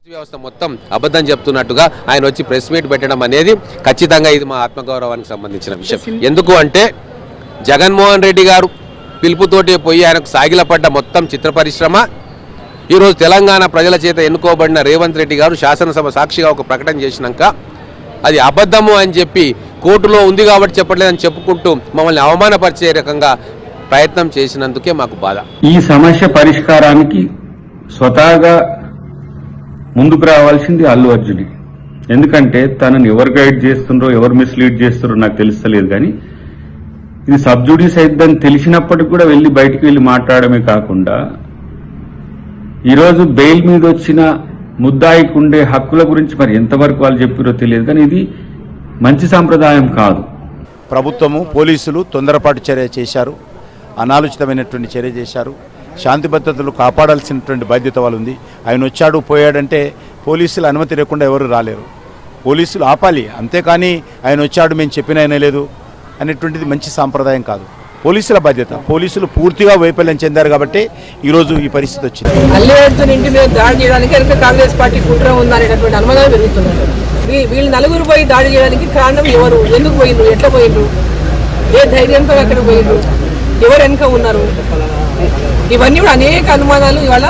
వ్యవస్థ మొత్తం అబద్ధం చెప్తున్నట్టుగా ఆయన వచ్చి ప్రెస్ మీట్ పెట్టడం అనేది ఖచ్చితంగా ఇది మా ఆత్మగౌరవానికి సంబంధించిన విషయం. ఎందుకు అంటే జగన్మోహన్ రెడ్డి గారు పిలుపుతోటి పోయి ఆయనకు సాగిలపడ్డ మొత్తం చిత్ర పరిశ్రమ ఈరోజు తెలంగాణ ప్రజల చేత ఎన్నుకోబడిన రేవంత్ రెడ్డి గారు శాసనసభ సాక్షిగా ఒక ప్రకటన చేసినాక అది అబద్ధము అని చెప్పి కోర్టులో ఉంది కాబట్టి చెప్పట్లేదని చెప్పుకుంటూ మమ్మల్ని అవమానపరిచే రకంగా ప్రయత్నం చేసినందుకే మాకు బాధ. ఈ సమస్య పరిష్కారానికి స్వతహాగా ముందుకు రావాల్సింది అల్లు అర్జున్. ఎందుకంటే తనని ఎవరు గైడ్ చేస్తుండ్రో ఎవరు మిస్లీడ్ చేస్తుండ్రో నాకు తెలుస్తలేదు, కానీ ఇది సబ్జుడీస్ అయిద్దని తెలిసినప్పటికి కూడా బయటికి వెళ్లి మాట్లాడమే కాకుండా ఈరోజు బెయిల్ మీద వచ్చిన ముద్దాయికి ఉండే హక్కుల గురించి మరి ఎంతవరకు వాళ్ళు చెప్పారో తెలియదు, కానీ ఇది మంచి సాంప్రదాయం కాదు. ప్రభుత్వము పోలీసులు తొందరపాటు చర్య చేశారు, అనాలోచితమైనటువంటి చర్య చేశారు. శాంతి భద్రతలు కాపాడాల్సినటువంటి బాధ్యత వాళ్ళు ఉంది. ఆయన వచ్చాడు పోయాడంటే పోలీసులు అనుమతి లేకుండా ఎవరు రాలేరు. పోలీసులు ఆపాలి, అంతేకాని ఆయన వచ్చాడు మేము చెప్పిన ఆయన లేదు అనేటువంటిది మంచి సాంప్రదాయం కాదు. పోలీసుల బాధ్యత. పోలీసులు పూర్తిగా వైఫల్యం చెందారు కాబట్టి ఈరోజు ఈ పరిస్థితి వచ్చింది. అల్లు అర్జున్ ఇంటి మీద దాడి చేయడానికి వెనక కాంగ్రెస్ పార్టీ కుట్ర ఉందనేటటువంటి అనుమానాలు పెరుగుతున్నారు. వీళ్ళు నలుగురు పోయి దాడి చేయడానికి కారణం ఎవరు, ఎందుకు పోయిండ్రు, ఎట్లా పోయిండ్రు, ఏ ధైర్యంతో అక్కడ పోయిండ్రు, ఎవరు వెనక ఉన్నారు, ఇవన్నీ కూడా అనేక అనుమానాలు ఇవాళ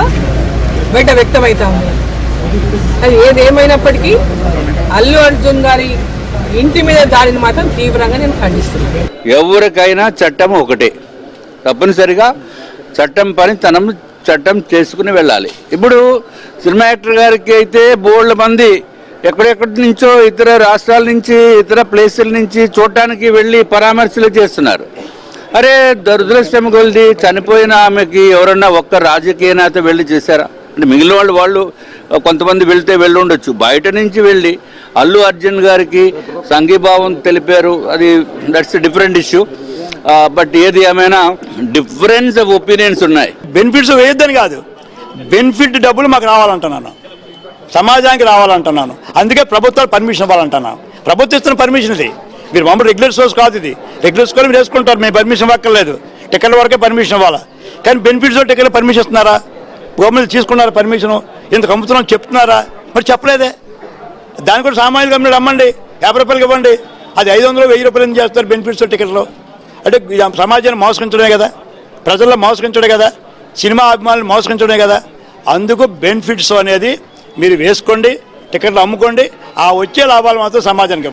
బయట వ్యక్తమవుతా ఉన్నాయి. అది ఏదేమైనప్పటికీ అల్లు అర్జున్ గారి ఇంటి మీద దాడిని మాత్రం తీవ్రంగా నేను ఖండిస్తున్నాను. ఎవరికైనా చట్టం ఒకటే, తప్పనిసరిగా చట్టం పని చట్టం చేసుకుని వెళ్ళాలి. ఇప్పుడు సినిమా యాక్టర్ గారికి అయితే బోల్డ్ మంది ఎక్కడెక్కడి నుంచో ఇతర రాష్ట్రాల నుంచి ఇతర ప్లేసుల నుంచి చూడటానికి వెళ్ళి పరామర్శలు చేస్తున్నారు. అరే దురదృష్టం కొలిది చనిపోయిన ఆమెకి ఎవరన్నా ఒక్క రాజకీయ నేత వెళ్ళి చేశారా అంటే మిగిలిన వాళ్ళు కొంతమంది వెళ్తే వెళ్ళి ఉండొచ్చు. బయట నుంచి వెళ్ళి అల్లు అర్జున్ గారికి సంఘీభావం తెలిపారు, అది దట్స్ డిఫరెంట్ ఇష్యూ. బట్ ఏది ఏమైనా డిఫరెన్స్ ఆఫ్ ఒపీనియన్స్ ఉన్నాయి. బెనిఫిట్స్ వేయద్దని కాదు, బెనిఫిట్ డబ్బులు మాకు రావాలంటున్నాను, సమాజానికి రావాలంటున్నాను. అందుకే ప్రభుత్వాలు పర్మిషన్ ఇవ్వాలంటున్నాను. ప్రభుత్వం ఇస్తున్న పర్మిషన్ ఇది. మీరు మామూలు రెగ్యులర్ సోర్స్ కాదు, ఇది రెగ్యులర్ స్కోర్ మీరు వేసుకుంటారు, మేము పర్మిషన్ ఇవ్వక్కర్లేదు. టికెట్ల వరకే పర్మిషన్ ఇవ్వాలి. కానీ బెనిఫిట్స్ టికెట్లు పర్మిషన్ ఇస్తున్నారా? గవర్నమెంట్ తీసుకున్నారా పర్మిషను? ఇంతకు అమ్ముతున్నాం చెప్తున్నారా? మరి చెప్పలేదే. దాని కూడా సామాన్య గమనించి అమ్మండి, 50 రూపాయలకి ఇవ్వండి. అది 500 1000 రూపాయలు ఏం చేస్తారు బెనిఫిట్స్ టికెట్లో? అంటే సమాజాన్ని మోసగించడమే కదా, ప్రజల్లో మోసగించడే కదా, సినిమా అభిమానులు మోసగించడమే కదా. అందుకు బెనిఫిట్స్ అనేది మీరు వేసుకోండి, టికెట్లు అమ్ముకోండి, ఆ వచ్చే లాభాలు మాత్రం సమాజానికి